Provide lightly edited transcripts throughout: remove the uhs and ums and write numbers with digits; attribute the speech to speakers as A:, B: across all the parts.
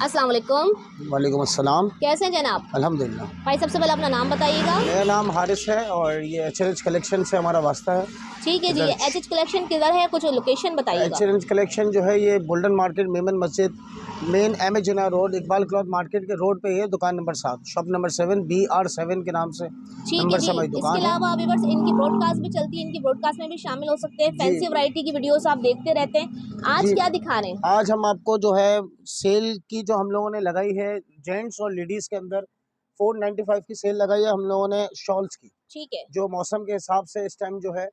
A: अस्सलाम वालेकुम।
B: वालेकुम अस्सलाम।
A: कैसे हैं जनाब?
B: अल्हम्दुलिल्लाह।
A: भाई सबसे पहले अपना नाम बताइएगा।
B: मेरा नाम हारिस है और ये एच कलेक्शन से हमारा वास्ता है।
A: ठीक है जी,
B: इधर
A: एच कलेक्शन किधर है, कुछ लोकेशन बताइएगा।
B: एच कलेक्शन जो है ये बुल्डन मार्केट, मेमन मस्जिद, मेन एम जिना रोड, इकबाल क्लॉथ मार्केट के रोड पे है। दुकान नंबर 7, शॉप नंबर 7, BR7 के नाम से
A: ठीक है
B: नंबर
A: जी।
B: से हमारी
A: इसके
B: दुकान है।
A: अलावा व्यूअर्स इनकी ब्रॉडकास्ट भी चलती है, इनकी ब्रॉडकास्ट में भी शामिल हो सकते हैं।
B: जी
A: फैंसी वैरायटी की वीडियोस आप देखते रहते हैं। आज
B: जी।
A: क्या दिखा रहे हैं?
B: आज हम आपको जो है सेल की जो हम लोगों ने लगाई है जेंट्स और लेडीज़ के अंदर 495 की सेल लगाई है हम लोगों ने शॉल्स की।
A: ठीक है।
B: जो मौसम के हिसाब से इस टाइम जो है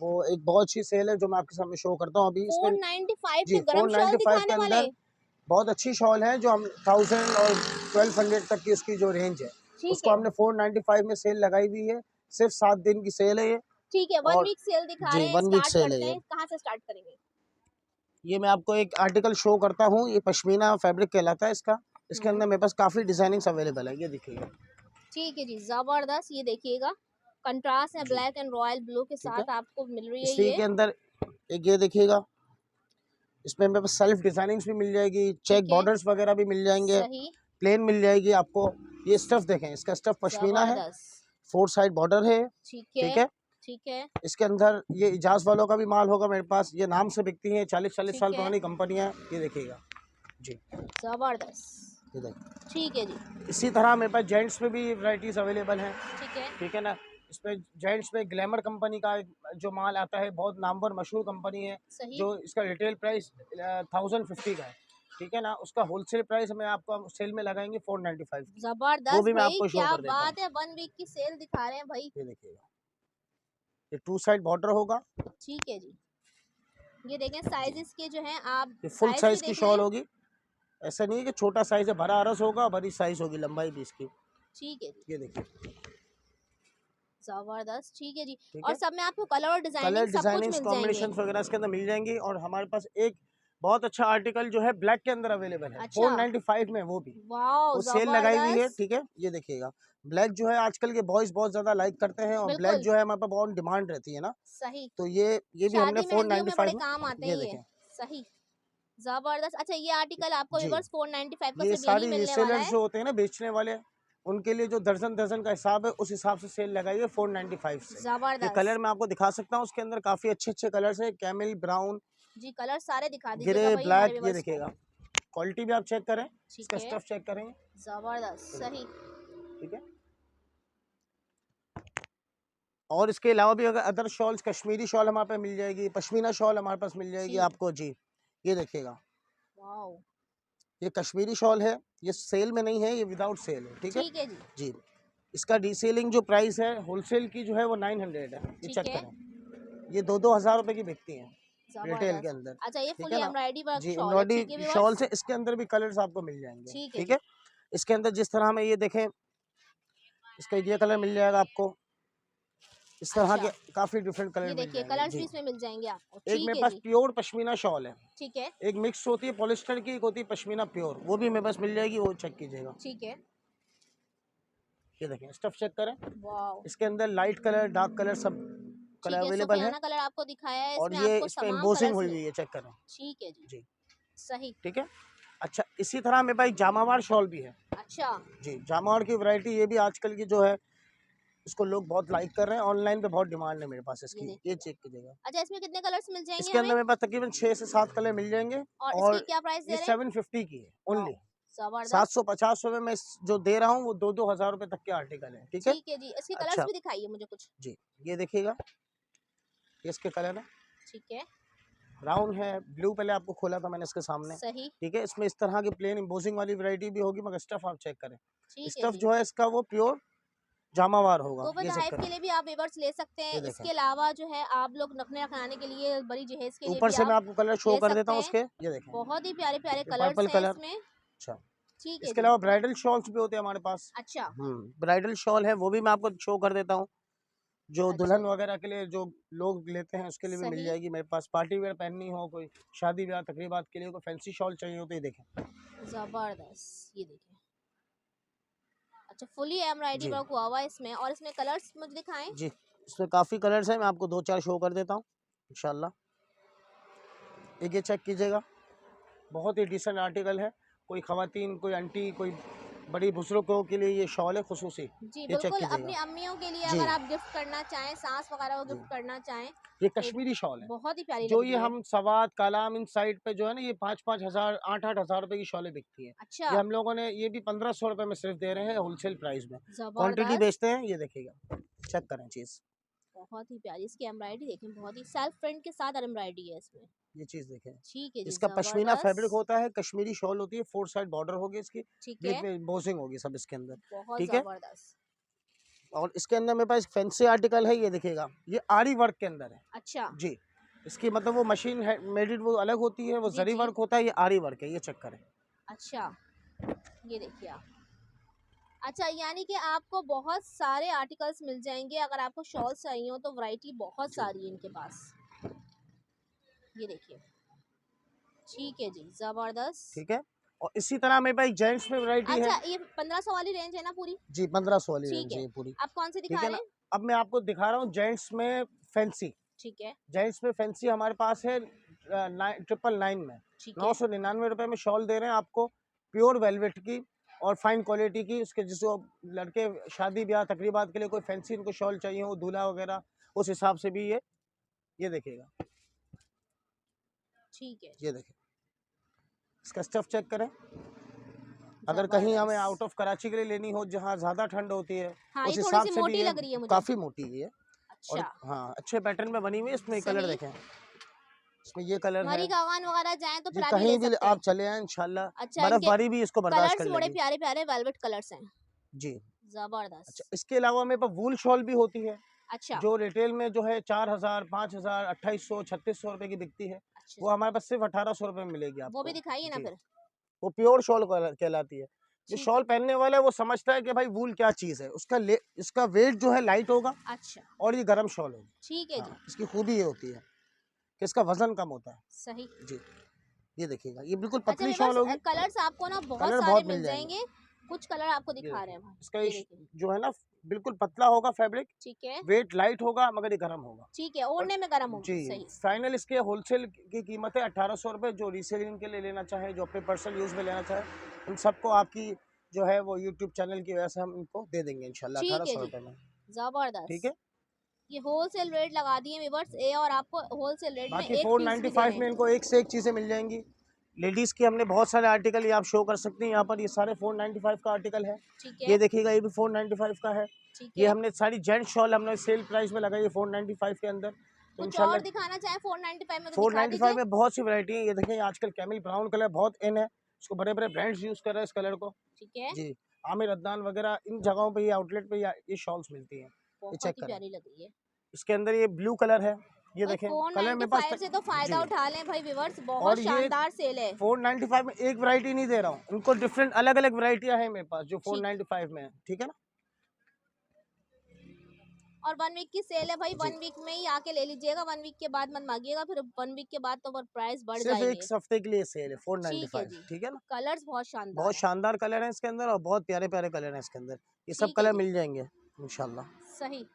B: वो एक बहुत अच्छी सेल है जो मैं आपके सामने शो करता हूँ अभी इसमें।
A: 495
B: जी,
A: में गरम शॉल
B: 495 के
A: दिखाने वाले।
B: अंदर बहुत अच्छी शॉल है जो हम 1000 और 1200 तक की उसकी जो रेंज है
A: ठीक
B: उसको
A: है।
B: हमने 495 में सेल लगाई हुई है। सिर्फ 7 दिन की सेल है ये।
A: ठीक है, 1
B: और
A: वीक सेल दिखा
B: जी
A: रहे हैं।
B: 1 वीक
A: स्टार्ट
B: सेल है
A: करते
B: ये।
A: हैं, कहाँ से स्टार्ट करेंगे?
B: ये मैं आपको एक आर्टिकल शो करता हूँ। ये पश्मीना फैब्रिक कहलाता है इसका। इसके अंदर मेरे पास काफ़ी डिजाइनिंग्स अवेलेबल है, ये देखिएगा।
A: ठीक है जी, जबरदस्त। ये देखिएगा, कंट्रास्ट है,
B: जी
A: ब्लैक एंड रॉयल ब्लू के
B: ठीक है।
A: साथ आपको मिल रही है
B: इसी
A: ये।
B: के अंदर एक ये देखिएगा, इसमें मेरे पास सेल्फ डिजाइनिंग्स भी मिल जाएगी, चेक
A: ठीक है।
B: बॉर्डर्स वगैरह भी मिल जाएंगे,
A: सही।
B: प्लेन मिल जाएगी आपको। ये स्टफ देखें, इसका स्टफ पश्मीना है,
A: जबरदस्त।
B: 4 साइड बॉर्डर है।
A: ठीक है।
B: ठीक है।
A: ठीक है।
B: इसके अंदर ये इजाज वालों का भी माल होगा मेरे पास। ये नाम से बिकती हैं, 40-40
A: ठीक
B: साल
A: है।
B: पुरानी कंपनियां। ये देखिएगा जी,
A: जबरदस्त।
B: ये देखिए।
A: ठीक है जी।
B: इसी तरह मेरे पास जेंट्स में भी वैरायटीज अवेलेबल हैं।
A: ठीक है।
B: ठीक है ना। इसमें जेंट्स में ग्लैमर कंपनी का जो माल आता है, बहुत नामवर मशहूर कंपनी है।
A: सही।
B: जो इसका रिटेल प्राइस 1050 का है। ठीक है ना। उसका होलसेल प्राइस हमें आपको सेल में लगाएंगे 495 की। वो
A: जबरदस्त
B: भी मैं
A: भाई,
B: आपको शो
A: क्या
B: कर देता हूँ।
A: बात है, 1 वीक की सेल दिखा रहे हैं भाई।
B: ये देखिएगा, ये 2 साइड बॉर्डर होगा।
A: ठीक है जी। ये देखें,
B: जी,
A: साइजेस के जो हैं आप
B: ये फुल
A: साइज भी
B: साइज की
A: देख
B: शॉल
A: लें।
B: होगी। ऐसा नहीं है कि छोटा साइज है, भरा अरस होगा, बड़ी साइज होगी, लंबाई भी इसकी।
A: ठीक है जी।
B: ये देखिए।
A: जबरदस्त। ठीक है जी।
B: ठीक
A: और
B: है।
A: सब में आपको कलर और
B: कलर
A: डिजाइनिंग सब कुछ
B: डिजाइनिंग्स
A: मिल जाएंगे।
B: कॉम्बिनेशन वगैरह इसके अंदर मिल जाएंगी। और हमारे पास एक बहुत अच्छा आर्टिकल जो है ब्लैक के अंदर अवेलेबल है,
A: अच्छा।
B: 495 में, वो भी
A: वाह,
B: वो सेल लगाई हुई है।
A: जबरदस्त।
B: ठीक है। ये देखिएगा, ब्लैक जो है आजकल के बॉयज बहुत ज्यादा लाइक करते हैं और ब्लैक
A: बिल्कुल
B: जो है हमारे पास बहुत डिमांड रहती है ना।
A: सही।
B: तो ये भी हमने
A: शादी
B: फोर
A: मेहंदियों
B: नाइन्टी
A: में बड़े
B: फाइव में।
A: काम आते हैं
B: ये
A: ये।
B: देखें
A: सही। जबरदस्त। अच्छा, ये आर्टिकल आपको
B: जी,
A: विवर्स 495 का
B: ये
A: सिर्फ यही
B: सारी
A: मिलने वाला
B: रीसेलर्स
A: है।
B: जो होते हैं ना, बेचने वाले, उनके लिए जो दर्जन दर्जन का हिसाब है उस हिसाब से सेल लगाई है 495 से। ये कलर
A: जबरदस्त।
B: मैं आपको दिखा सकता हूँ, उसके अंदर काफी अच्छे अच्छे कलर्स है। कैमल ब्राउन,
A: जी, कलर सारे दिखा
B: ग्रे,
A: दीजिएगा भाई हमारे
B: ब्लैक। ये
A: विवर्स को।
B: देखिएगा, क्वालिटी भी आप चेक करें,
A: ठीक
B: इसका
A: है।
B: स्टफ चेक करेंगे।
A: जबरदस्त।
B: ये
A: सही।
B: देखिए। ठीक है। और इसके अलावा भी अगर अदर शॉल्स, कश्मीरी शॉल हमारे पास मिल जाएगी, पश्मीना शॉल हमारे पास मिल जाएगी
A: जी।
B: आपको जी। ये देखिएगा,
A: वाओ।
B: ये कश्मीरी शॉल है। ये सेल में नहीं है, ये विदाउट सेल है। ठीक है
A: ठीक है जी।
B: जी। इसका रीसेलिंग जो प्राइस है होलसेल की जो है वो 900 है। ये
A: ठीक
B: चेक
A: है।
B: करें, ये 2-2 हज़ार रुपए की बिकती हैं रिटेल के
A: जबरदस्त।
B: अंदर।
A: अच्छा, ये
B: ठीक
A: फुली
B: है ना।
A: एम्ब्रॉयडरी वर्क
B: जी,
A: शॉल है।
B: एम्ब्रॉयडरी
A: ठीक है विवर्स।
B: शॉल से इसके अंदर भी कलर्स आपको मिल जाएंगे।
A: ठीक है
B: ठीक
A: जी।
B: है। इसके अंदर जिस तरह हमें ये देखें, इसका ये कलर मिल जाएगा आपको। इस तरह के
A: अच्छा,
B: काफी डिफरेंट कलर
A: ये
B: मिल
A: देखिए
B: जाएंगे
A: कलर्स भी
B: जी।
A: इसमें मिल जाएंगे आपको।
B: एक
A: ठीक
B: मेरे
A: है
B: पास
A: जी।
B: प्योर पश्मीना शॉल है।
A: ठीक है।
B: एक मिक्स होती है पॉलिस्टर की, एक होती है पश्मीना प्योर, वो भी मेरे पास मिल जाएगी, वो चेक कीजिएगा।
A: ठीक है।
B: ये देखें, स्टफ चेक करें।
A: वाओ।
B: इसके अंदर लाइट कलर, डार्क कलर, सब कलर
A: ठीक है,
B: अवेलेबल है।
A: सुफियाना कलर आपको दिखाया है,
B: और
A: इसमें
B: ये
A: आपको
B: इस पे
A: तमाम
B: एम्बोसिंग
A: कलर्स
B: हुई
A: मिल।
B: हुई है, चेक करें
A: ठीक है जी।
B: जी।
A: सही।
B: ठीक है। अच्छा, इसी तरह मेरे पास एक जामावार शॉल भी है।
A: अच्छा।
B: जी, जामावार की वैरायटी ये भी आजकल की जो है, इसको लोग बहुत लाइक कर रहे हैं। ऑनलाइन पे बहुत डिमांड है मेरे पास
A: ये
B: इसकी। ये
A: देखिएगा।
B: चेक कीजिएगा।
A: अच्छा, इसमें कितने कलर्स मिल जाएंगे
B: इसके अंदर
A: हमें?
B: मेरे पास तकरीबन 6 से 7 कलर मिल जाएंगे।
A: और इसकी
B: और
A: क्या प्राइस दे
B: ये
A: रहे हैं?
B: 750 की है
A: वाओ।
B: ओनली।
A: जबरदस्त।
B: 750 रुपये में जो दे रहा हूँ वो 2-2 हज़ार रुपये तक के आर्टिकल है। ठीक है।
A: ठीक है जी, इसके कलर्स
B: अच्छा
A: भी दिखाइए मुझे कुछ।
B: जी, ये देखिएगा, ये इसके कलर है।
A: ठीक है।
B: ब्राउन है, ब्लू पहले आपको खोला था मैंने इसके सामने।
A: सही।
B: ठीक है। इसमें इस तरह की प्लेन एम्बोसिंग वाली वैरायटी भी होगी, मगर स्टफ आप चेक करें।
A: ठीक है
B: स्टफ
A: जी।
B: जो है इसका वो प्योर जामावार होगा।
A: तोहफे
B: ये चेक
A: तोहफ के
B: करें।
A: लिए भी आप वेवर्स ले सकते हैं।
B: ये देखें,
A: इसके अलावा जो है आप लोग नखने रखाने के लिए, बड़ी जहेज के लिए
B: ऊपर
A: भी
B: से मैं
A: आप
B: आपको कलर शो
A: ले
B: कर देता
A: सकते
B: हूँ
A: हैं।
B: उसके। ये देखें,
A: बहुत ही प्यारे प्यारे
B: ये
A: कलर्स
B: पर्पल
A: हैं
B: कलर।
A: इसमें।
B: अच्छा,
A: ठीक है
B: इसके
A: जी।
B: अलावा ब्राइडल शॉल्स भी होते हैं हमारे पास।
A: अच्छा।
B: ब्राइडल शॉल है, वो भी मैं आपको शो कर देता हूँ। जो
A: अच्छा
B: दुल्हन वगैरह के लिए जो लोग लेते हैं उसके लिए भी मिल
A: सही।
B: जाएगी मेरे पास। पार्टी वेयर पहननी हो, कोई शादी ब्याह तकरीबात के लिए कोई फैंसी शॉल चाहिए हो तो ये देखें
A: जबरदस्त। ये देखिए। अच्छा, फुली एम्ब्रॉयडरी
B: जी।
A: वर्क हुआ हुआ है इसमें। और इसमें कलर्स मुझे दिखाएं।
B: जी, इसमें काफ़ी कलर्स हैं, मैं आपको 2-4 शो कर देता हूँ इंशाल्लाह। एक ये चेक कीजिएगा, बहुत ही डिसेंट आर्टिकल है। कोई खवातीन, कोई आंटी, कोई बड़ी बुजुर्गों के लिए ये शॉल है खुसूसी।
A: जी
B: ये चेक
A: बिल्कुल,
B: कीजिएगा
A: अपनी अम्मियों के लिए
B: जी।
A: अगर आप गिफ्ट करना चाहें, सास वगैरह को
B: जी,
A: गिफ्ट करना चाहें
B: ये
A: तो
B: कश्मीरी शॉल है।
A: बहुत ही प्यारी
B: जो
A: लग
B: ये
A: रही है।
B: हम सवात, कालाम इन साइड पे जो है ना, ये 5-5 हज़ार, 8-8 हज़ार रुपए की शॉलें बिकती हैं।
A: अच्छा,
B: ये हम लोगों ने ये भी 1500 रुपए में सिर्फ दे रहे हैं होलसेल प्राइस में। क्वांटिटी
A: जबरदस्त,
B: बेचते हैं, ये देखिएगा, चेक करें चीज़।
A: बहुत ही प्यारी इसकी एम्ब्रॉयडरी देखें, बहुत ही सेल्फ प्रिंट के साथ एम्ब्रॉयडरी है इसमें।
B: ये चीज़ देखें।
A: ठीक है जी,
B: इसका पश्मीना फैब्रिक
A: जबरदस्त।
B: होता है, कश्मीरी शॉल होती है, 4 साइड बॉर्डर होगी इसकी,
A: ठीक
B: बीच
A: है,
B: में एम्बोसिंग होगी सब इसके अंदर,
A: बहुत
B: ठीक है?
A: जबरदस्त।
B: और इसके अंदर मेरे पास फैंसी आर्टिकल है, ये देखिएगा, ये आरी वर्क के अंदर है।
A: अच्छा,
B: जी, इसकी मतलब वो मशीन है मेड इट वो अलग होती है, वो
A: जी
B: ज़री
A: जी,
B: वर्क होता है, ये आरी वर्क है, ये चेक करें।
A: अच्छा, ये देखिए आप। अच्छा, यानी कि आपको बहुत सारे आर्टिकल्स मिल जाएंगे, अगर आपको शॉल्स चाहिए हो तो वैरायटी बहुत
B: जी,
A: सारी है इनके पास। ये देखिए, ठीक है जी, जबरदस्त।
B: ठीक है? और इसी तरह मेरे पास जेंट्स में वैरायटी है।
A: अच्छा, ये 1500 वाली रेंज है ना पूरी?
B: जी, 1500 वाली
A: ठीक
B: रेंज है
A: है,
B: ये पूरी,
A: आप कौन सी
B: ठीक
A: दिखा
B: है
A: रहे
B: ना?
A: हैं?
B: अब मैं आपको दिखा रहा हूँ जेंट्स में फैंसी।
A: ठीक है,
B: जेंट्स में फैंसी हमारे पास है 999 में,
A: ठीक है,
B: 999 रुपए में शॉल दे रहे हैं आपको, प्योर वेलवेट की और फाइन क्वालिटी की। उसके जिसको लड़के शादी ब्याह तकरीबात के लिए कोई फैंसी इनको शॉल चाहिए हो, दूल्हा वगैरह, उस हिसाब से भी ये देखिएगा,
A: ठीक है,
B: ये देखिए, इसका स्टफ चेक करें। अगर कहीं हमें आउट
A: जबरदस्त।
B: ऑफ कराची के लिए लेनी हो जहाँ ज़्यादा ठंड होती है,
A: हाँ, ये
B: उस
A: थोड़ी
B: हिसाब
A: सी
B: से भी
A: मोटी
B: ये
A: लग रही है मुझे।
B: काफ़ी मोटी है ये। और
A: अच्छा,
B: हाँ, अच्छे पैटर्न में बनी हुई है, इसमें कलर
A: सही।
B: देखें, इसमें ये कलर है।
A: मरी गावन वगैरह जाएं तो
B: जी,
A: फिर भी ले
B: कहीं भी
A: सकते हैं।
B: आप चले आएँ इंशाल्लाह,
A: अच्छा, इनके
B: बर्फबारी भी इसको बर्दाश्त कर
A: कलर्स बड़े
B: लेगी।
A: प्यारे प्यारे वेलवेट कलर्स हैं,
B: जी, अच्छा,
A: जबरदस्त।
B: इसके अलावा मेरे पास वूल शॉल भी होती है,
A: अच्छा,
B: जो रिटेल में जो है 4000, 5000, 2800, 3600 रुपए की बिकती है।
A: अच्छा,
B: वो हमारे पास सिर्फ 1800 रुपए में मिलेगी
A: वो भी
B: आपको।
A: दिखाइए ना
B: जी,
A: फिर।
B: वो प्योर शॉल कहलाती है। जो
A: ठीक है,
B: शॉल पहनने वाला है वो समझता है कि भाई वूल क्या चीज़ है, इसका वेट जो है लाइट होगा
A: अच्छा,
B: और ये गर्म शॉल होगी।
A: ठीक है जी,
B: हाँ, इसकी खूबी ये होती है कि इसका वजन कम होता है।
A: सही।
B: जी, ये देखिएगा, ये बिल्कुल
A: अच्छा
B: पतली शॉल
A: व्यूअर्स,
B: होगी,
A: कलर्स आपको ना बहुत
B: कलर
A: सारे
B: बहुत मिल
A: मिल
B: जाएंगे।
A: जाएंगे, कुछ कलर आपको
B: ये
A: दिखा रहे
B: देखिए,
A: हैं हम।
B: इसका
A: ये देखिए,
B: जो है ना बिल्कुल पतला होगा फैब्रिक,
A: ठीक है,
B: वेट लाइट होगा मगर ये गर्म होगा।
A: ठीक है,
B: और
A: ओढ़ने में गर्म
B: जी,
A: होगी, सही।
B: फाइनल इसके होलसेल की कीमत है 1800 रुपये। जो रीसेलिंग के लिए लेना चाहे, जो अपने पर्सनल यूज़ में लेना चाहे, उन सबको आपकी जो है वो यूट्यूब चैनल की वजह से हम इनको दे देंगे इंशाल्लाह
A: ठीक है
B: 1800
A: जी,
B: रुपये में, ठीक है?
A: जबरदस्त। ये होलसेल रेट लगा दिए व्यूअर्स, ए और आपको होलसेल रेट में
B: बाकी
A: एक पीस भी दे रहे
B: 495 में
A: हैं।
B: इनको एक से एक चीज़ें मिल जाएंगी। लेडीज़ की हमने बहुत सारे आर्टिकल ये आप शो कर सकते हैं यहाँ पर, ये सारे 495 का आर्टिकल है।
A: ठीक
B: ये
A: है,
B: देखिएगा, ये भी 495 का है।
A: ठीक
B: ये
A: है।
B: हमने सारी जेंट्स शॉल हमने सेल प्राइस में लगाई है 495 के अंदर, तो
A: कुछ और
B: इंशाल्लाह
A: दिखाना चाहें 495 में तो दिखा
B: 495
A: दीजिए।
B: में बहुत सी वैरायटी है। ये देखें, आजकल कैमल ब्राउन कलर बहुत इन है, इसको बड़े बड़े ब्रांड्स यूज़ कर रहे हैं इस कलर को।
A: ठीक है,
B: जी, आमिर अदनान वगैरह इन जगहों पे, ये आउटलेट पे ये शॉल्स मिलती हैं। ये चेक
A: बहुत ही
B: करें,
A: प्यारी लग रही है
B: इसके अंदर ये ब्लू कलर है, ये
A: भाई।
B: देखें कलर मेरे पास
A: 495 से तो फायदा
B: जी।
A: उठा लें भाई व्यूअर्स,
B: और
A: बहुत
B: ये
A: शानदार सेल है।
B: 495 में एक वैरायटी नहीं दे रहा हूँ, इनको डिफरेंट अलग अलग वैरायटियाँ हैं मेरे पास जो
A: ठीक,
B: 495 में है, ठीक है ना?
A: और 1 वीक की सेल है भाई,
B: जी,
A: 1 वीक में ही आके ले लीजिएगा, 1 वीक के बाद मत मांगिएगा, फिर 1 वीक के बाद तो प्राइस बढ़
B: सिर्फ एक
A: जाएंगे।
B: हफ्ते के लिए सेल है
A: ठीक है
B: 495,
A: जी,
B: ठीक है ना?
A: कलर्स बहुत
B: बहुत
A: शानदार है।
B: शानदार कलर है इसके अंदर और बहुत प्यारे प्यारे कलर हैं इसके अंदर, ये सब
A: ठीक है
B: कलर
A: जी,
B: मिल जाएंगे इंशाल्लाह।
A: सही।